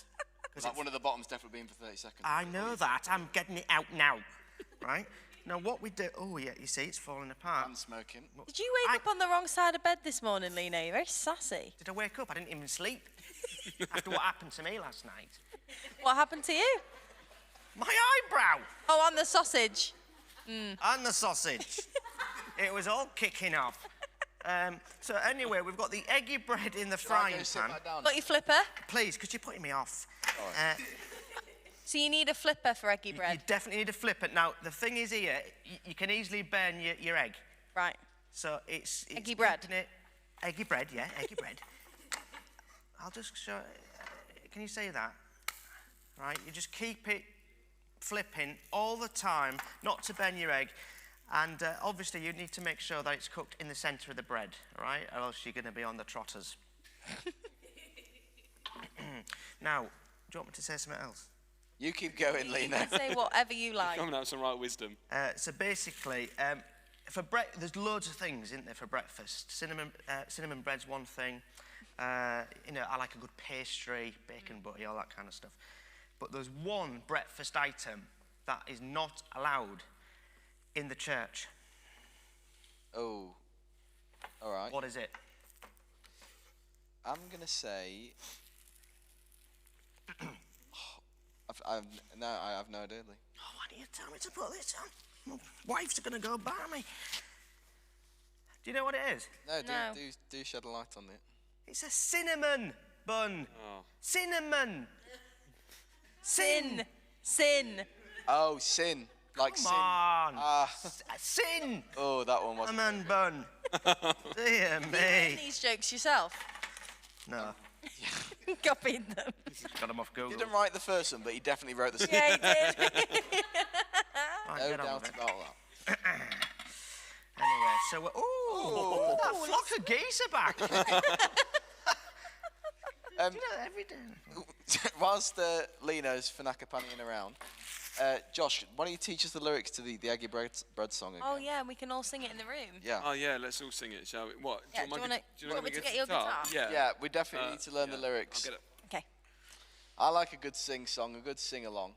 Like one of the bottoms definitely been for 30 seconds. I know that. I'm getting it out now, right? Now, what we do... Oh, yeah, you see, it's falling apart. And smoking. Did you wake up on the wrong side of bed this morning, Lena? You're very sassy. Did I wake up? I didn't even sleep. After what happened to me last night. What happened to you? My eyebrow! Oh, on the sausage. And the sausage. It was all kicking off. So anyway, we've got the eggy bread in the frying pan. Got your flipper? Please, because you're putting me off. So you need a flipper for eggy You bread? definitely need a flipper. Now, the thing is here, you can easily burn your egg. Right. So it's Eggy bread. Eggy bread, yeah, eggy bread. I'll just show... can you say that? Right, you just keep it flipping all the time, not to burn your egg. And obviously, you need to make sure that it's cooked in the centre of the bread, right? Or else you're going to be on the trotters. Now, do you want me to say something else? You keep going, Lena. Say whatever you like. Coming out with some right wisdom. So basically, there's loads of things, isn't there, for breakfast? Cinnamon bread's one thing. You know, I like a good pastry, bacon butty, all that kind of stuff. But there's one breakfast item that is not allowed in the church. Oh, all right. What is it? I'm going to say... I have no idea, Lee. Oh, why do you tell me to put this on? My wife's going to go by me. Do you know what it is? No, No. do shed a light on it. It's a cinnamon bun. Oh. Cinnamon. Sin. Oh, sin. Like Come sin. on. Sin. Oh, that one wasn't. Cinnamon bun. Dear me. These jokes yourself. No, Copied them. got them off He Google. didn't write the first one, but he definitely wrote the second. Yeah, he did. Right, No get on doubt with it. about that. Anyway, so we're... Ooh, that flock of geese are back. Do you know, every day... Whilst Lena's fanakapanning around, Josh, why don't you teach us the lyrics to the Eggy bread song again? Oh, yeah, and we can all sing it in the room. Yeah. Oh, yeah, let's all sing it, shall we? What? Yeah, do you want me to get your guitar? guitar? Yeah. Yeah, we definitely need to learn the lyrics. I'll get it. Okay. I like a good sing song, a good sing along.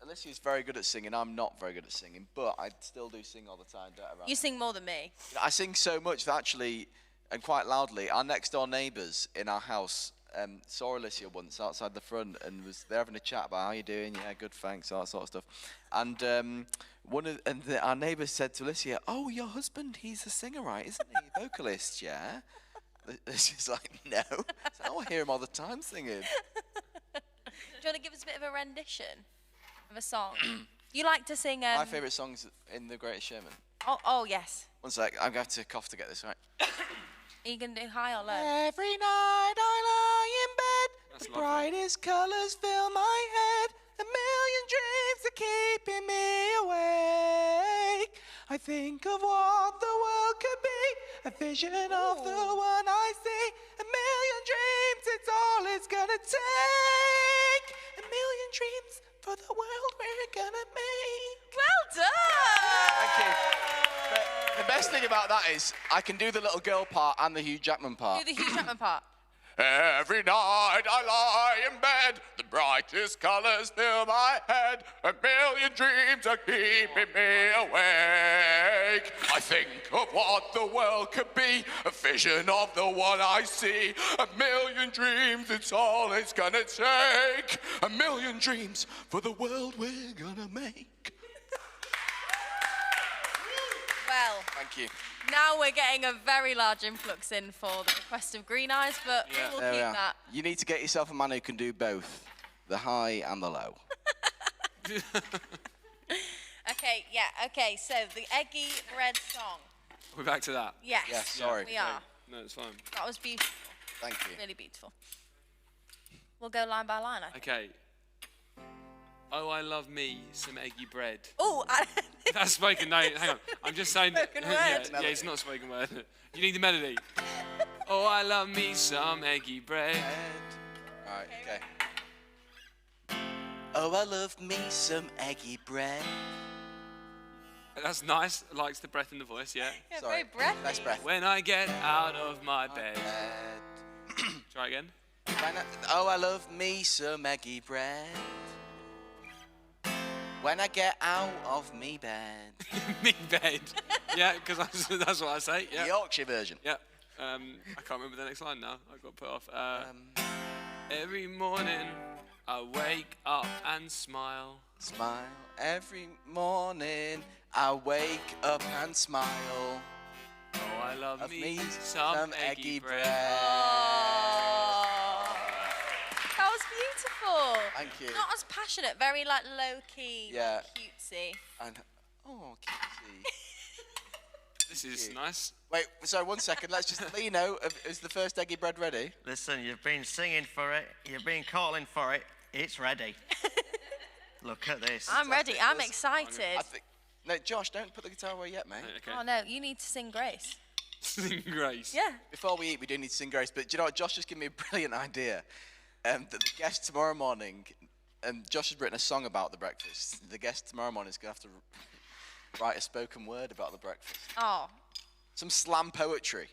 Alicia's very good at singing. I'm not very good at singing, but I still do sing all the time, don't I? You sing more than me. I sing so much that actually, and quite loudly, our next door neighbours in our house saw Alicia once outside the front and they're having a chat about how you doing, yeah, good, thanks, all that sort of stuff. And our neighbour said to Alicia, "Oh, your husband, he's a singer, right? Isn't he? Vocalist, yeah?" She's like, "No." So, "Oh, I hear him all the time singing." Do you want to give us a bit of a rendition of a song? You like to sing... My favourite song's in The Greatest Showman. Oh, yes. One sec, I'm going to cough to get this right. Are you going to do high or low? Every night I lie in bed, That's the lovely. brightest colours fill my head, a million dreams are keeping me awake. I think of what the world could be, a vision of the one I see, a million dreams, it's all it's gonna take. A million dreams for the world we're gonna make. Well done! Thank you. The best thing about that is I can do the little girl part and the Hugh Jackman part. Do the Hugh Jackman part. Every night I lie in bed, the brightest colours fill my head, a million dreams are keeping me awake. I think of what the world could be, a vision of the one I see, a million dreams, it's all it's gonna take, a million dreams for the world we're gonna make. Well, Thank you. now we're getting a very large influx in for the request of Green Eyes, but we'll There we keep are. that. You need to get yourself a man who can do both, the high and the low. Okay, so the Eggy bread song. We're back to that. Yes, Yes, sorry. we are. No, it's fine. That was beautiful, Thank you. really beautiful. We'll go line by line, I think. Okay. Oh, I love me some eggy bread. Oh, That's spoken. No, hang on. I'm just saying. Spoken yeah, word. yeah, it's not spoken word. You need the melody. Oh, I love me some eggy bread. All right, okay. Oh, I love me some eggy bread. That's nice. Likes the breath in the voice, yeah. yeah, Sorry, very breathy. less breath. When I get out of my bed. Try again. Oh, I love me some eggy bread. When I get out of me bed. Me bed. Yeah, because that's what I say. Yeah. The Yorkshire version. Yeah. I can't remember the next line now. I got put off. Every morning I wake up and smile. Smile every morning. I wake up and smile. Oh, I love Of me some eggy bread. Oh, that was beautiful. Thank you. Not as passionate, very like low key, Yeah. cutesy. And oh, cutesy. This is nice. Wait, sorry, 1 second. Let's just let you know. Is the first eggy bread ready? Listen, you've been singing for it. You've been calling for it. It's ready. Look at this. I'm ready. I'm excited. I think. No, Josh, don't put the guitar away yet, mate. Okay. Oh no, you need to sing Grace. Sing Grace. Yeah. Before we eat, we do need to sing Grace. But do you know what? Josh just gave me a brilliant idea. That the guest tomorrow morning, Josh has written a song about the breakfast. The guest tomorrow morning is going to have to write a spoken word about the breakfast. Oh, Some slam poetry.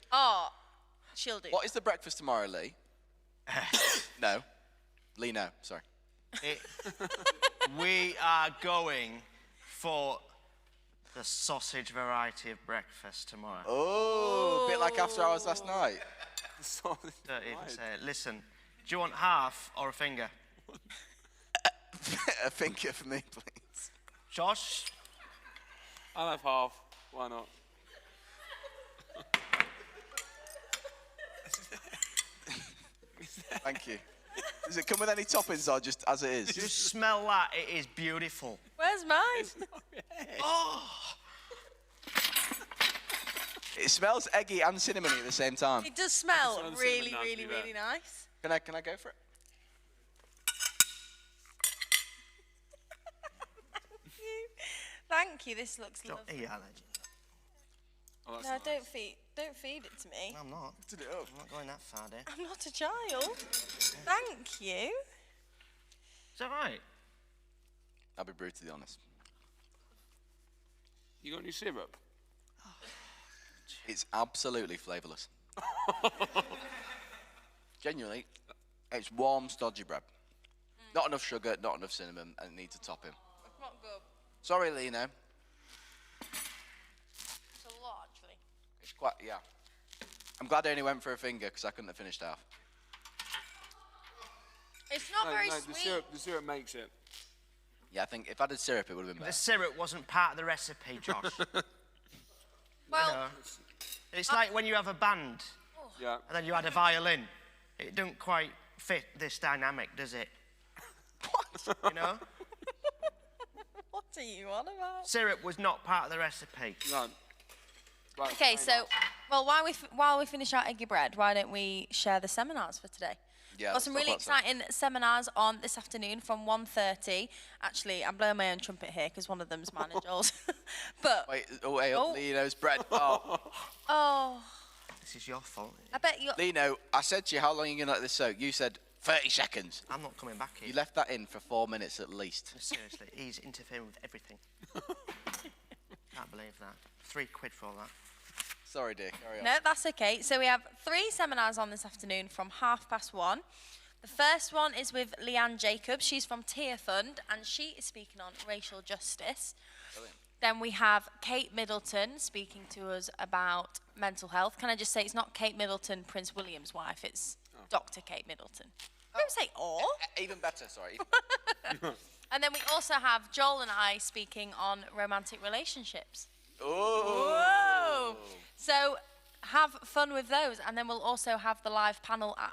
she'll do. What is the breakfast tomorrow, Lee? No. Lee, no. Sorry. We are going for the sausage variety of breakfast tomorrow. Oh, a bit like after hours last night. Don't even say it. Listen, do you want half or a finger? A finger for me, please. Josh? I'll have half. Why not? Thank you. Does it come with any toppings or just as it is? Just smell that. It is beautiful. Where's mine? It smells eggy and cinnamony at the same time. It does smell It sounds really, cinnamon really, now, to be really nice. Can I go for it? Thank you. This looks Don't lovely. eat allergy. Oh, that's No, nice. don't feed it to me. I'm not. Did it up? I'm not going that far, dear. I'm not a child. Thank you. Is that right? I'll be brutally honest. You got any syrup? It's absolutely flavourless. Genuinely, it's warm, stodgy bread. Not enough sugar, not enough cinnamon, and it needs a topping. It's not good. Sorry, Lino. It's a lot, actually. It's quite, yeah. I'm glad I only went for a finger because I couldn't have finished half. It's not very the sweet. syrup makes it. Yeah, I think if I did syrup, it would have been The better. syrup wasn't part of the recipe, Josh. Well, No. It's like when you have a band Yeah. and then you add a violin. It don't quite fit this dynamic, does it? What? You know? what are you on about? Syrup was not part of the recipe. Right. Right, Okay, fair so, enough. well, while we finish our eggy bread, why don't we share the seminars for today? Yeah, Got let's some talk really about some. exciting seminars on this afternoon from 1:30. Actually, I'm blowing my own trumpet here because one of them's mine and Joel's. But, Wait, wait, Oh. Lino's bread. Oh, oh, This is your fault. I bet you. Lino, I said to you, how long are you going to let this soak? You said 30 seconds. I'm not coming back here. You left that in for 4 minutes at least. Seriously, he's interfering with everything. Can't believe that. £3 for all that. Sorry, dear. Carry on. No, that's okay. So we have 3 seminars on this afternoon from 1:30. The first one is with Leanne Jacobs. She's from Tear Fund, and she is speaking on racial justice. Brilliant. Then we have Kate Middleton speaking to us about mental health. Can I just say it's not Kate Middleton, Prince William's wife. It's Dr. Kate Middleton. Don't say or. Even better, sorry. And then we also have Joel and I speaking on romantic relationships. Oh. Whoa! So have fun with those, and then we'll also have the live panel at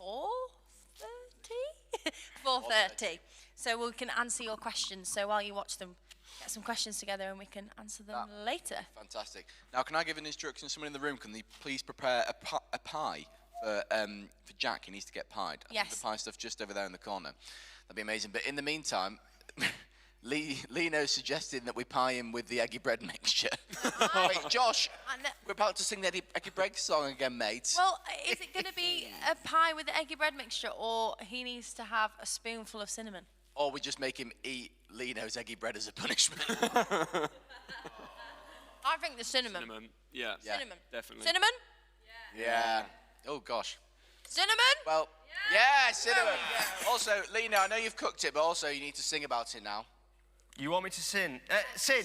4:30. 4:30. So we can answer your questions. So while you watch them, get some questions together, and we can answer them later. Fantastic. Now, can I give an instruction? Someone in the room, can they please prepare a pie for Jack? He needs to get pied. I think Yes. the pie stuff just over there in the corner. That'd be amazing. But in the meantime, Lino's suggesting that we pie him with the eggy bread mixture. Wait, Josh, we're about to sing the eggy bread song again, mate. Well, is it going to be a pie with the eggy bread mixture, or he needs to have a spoonful of cinnamon? Or we just make him eat Lino's eggy bread as a punishment. I think the cinnamon. Cinnamon. Yeah. Cinnamon. Definitely. Cinnamon? Yeah. Oh, gosh. Cinnamon? Well, yeah, cinnamon. Also, Lino, I know you've cooked it, but also you need to sing about it now. You want me to sin? Sin?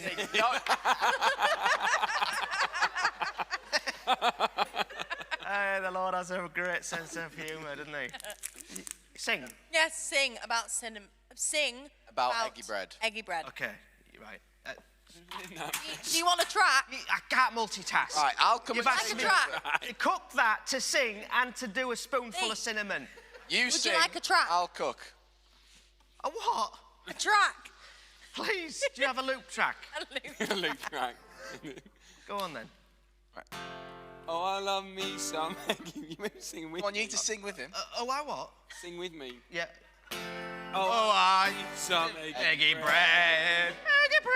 The Lord has a great sense of humour, doesn't he? Sing. Yes, sing about cinnamon. Sing About eggy bread. Eggy bread. Okay, right. Do you want a track? I can't multitask. Right, I'll come You've and asked Like me a track. to cook that, to sing, and to do a spoonful Hey. of cinnamon. You Would you sing, like a track? I'll cook. A what? A track. Please, do you have a loop track? Luke track. Go on then. Oh, I love me some eggy. You may sing with Come on, me. you need to sing with him. I what? Sing with me. Yeah. Oh, I some eggy bread. Eggy bread.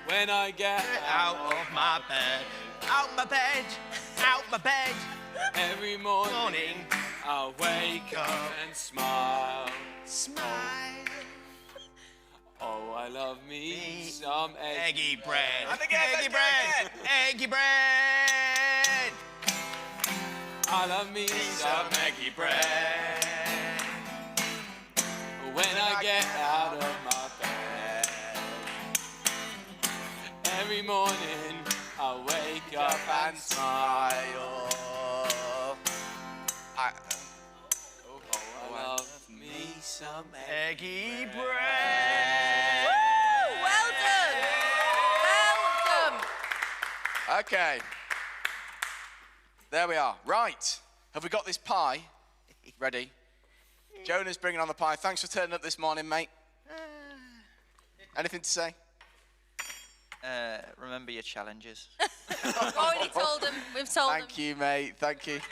When I get Out of my bed. Out my bed. Out my bed. every morning, Morning. I'll wake up and smile. Smile. Oh, I love me some Eggy bread. And again, Eggy let's go bread. Eggy bread. I love me some eggy bread. when I get out of my bed. Every morning I wake up and smile. I love me some Eggy bread. Woo! Well done. Well done. Okay. There we are. Right. Have we got this pie ready? Jonah's bringing on the pie. Thanks for turning up this morning, mate. Anything to say? Remember your challenges. Already told him. We've told him. Thank you, mate. Thank you. So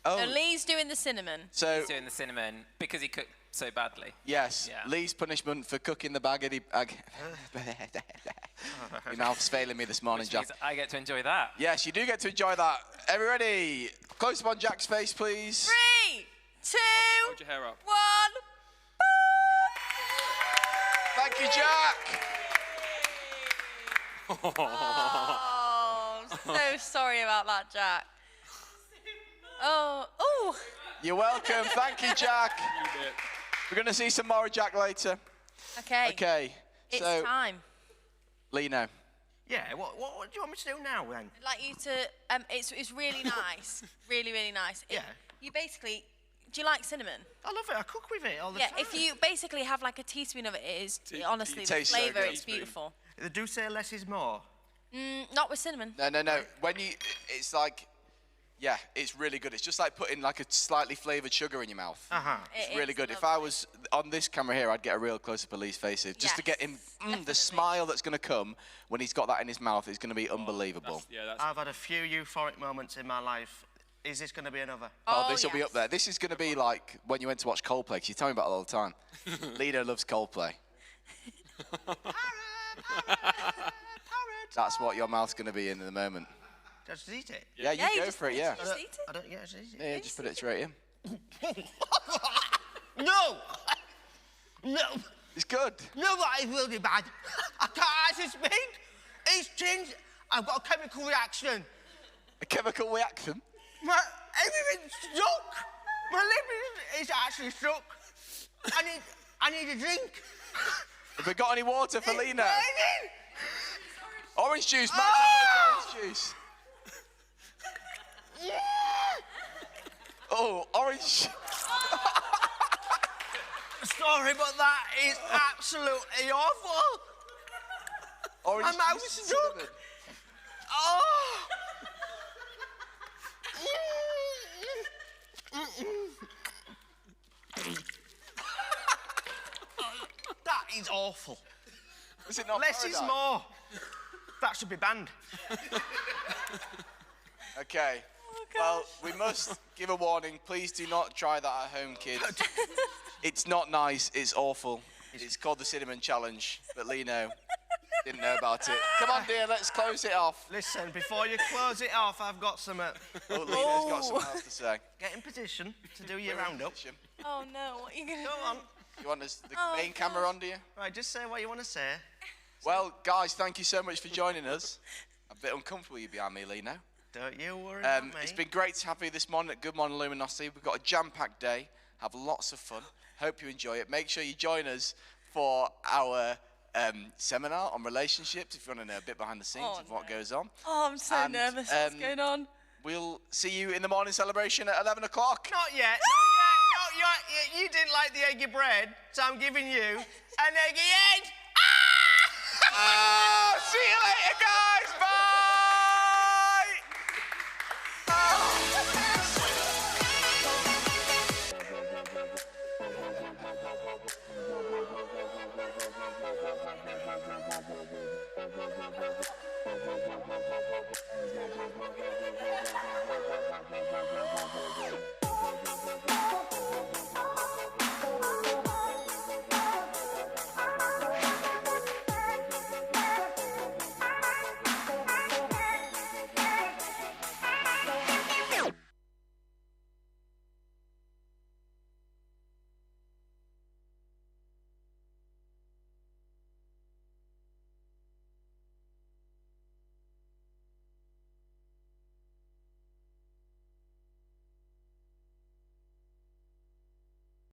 Oh, Lee's doing the cinnamon. so He's doing the cinnamon because he cooked so badly. yes, Yeah. Lee's punishment for cooking the baggedy. Your mouth's failing me this morning, Which Jack. means I get to enjoy that. Yes, you do get to enjoy that. Everybody, close up on Jack's face, please. 3, 2, Hold your hair up. 1. Thank you, Jack. Oh, so sorry about that, Jack. Oh. You're welcome. Thank you, Jack. We're going to see some more of Jack later. Okay. Okay, It's so time. Lino. Yeah, what do you want me to do now then? I'd like you to. It's really nice. Really, really nice. Yeah. You basically. Do you like cinnamon? I love it. I cook with it all the Yeah. time. If you basically have like a teaspoon of it, it is honestly it the tastes so flavour. good. It's beautiful. They do say less is more. Not with cinnamon. No. When you, it's like, yeah, it's really good. It's just like putting like a slightly flavoured sugar in your mouth. Uh-huh. It's really good. If I was on this camera here, I'd get a real close-up of Lee's face, just to get him, Yes, the smile that's going to come when he's got that in his mouth is going to be unbelievable. That's I've had a few euphoric moments in my life. Is this going to be another? Oh, this will be yes. up there. This is going to be like when you went to watch Coldplay, 'cause you tell me about it all the time. Lino loves Coldplay. That's what your mouth's going to be in the moment. Just eat it. Yeah, you Yeah, you go just- for it, you yeah. just eat it. I don't, yeah, just eat it. Yeah, just put it straight in. No! No! It's good. No, that is really bad. I can't actually speak. It's changed. I've got a chemical reaction. A chemical reaction. Everything's stuck. My lip is actually stuck. I need a drink. Have we got any water for It's Lino? burning. Orange juice, man. Orange juice. Oh, orange. Sorry, but that is absolutely awful. Orange My mouth juice is and stuck. cinnamon. Oh. That is awful. Is it not Less is paradise? more. That should be banned. Okay. Well, we must give a warning. Please do not try that at home, kids. It's not nice. It's awful. It's called the Cinnamon Challenge, but Lino didn't know about it. Come on, dear, let's close it off. Listen, before you close it off, I've got some. Oh, Lino's got something else to say. Get in position to do your roundup. Oh no, what are you going to do? Go on. You want the main camera on, do you? Right, just say what you want to say. Well, guys, thank you so much for joining us. I'm a bit uncomfortable you behind me, Lino. Don't you worry about me. It's been great to have you this morning at Good Morning Luminosity. We've got a jam-packed day. Have lots of fun. Hope you enjoy it. Make sure you join us for our seminar on relationships if you want to know a bit behind the scenes of what goes on. Oh, I'm so nervous. What's going on? We'll see you in the morning celebration at 11 o'clock. Not yet. You didn't like the eggy bread, so I'm giving you an eggy head. See you later, guys.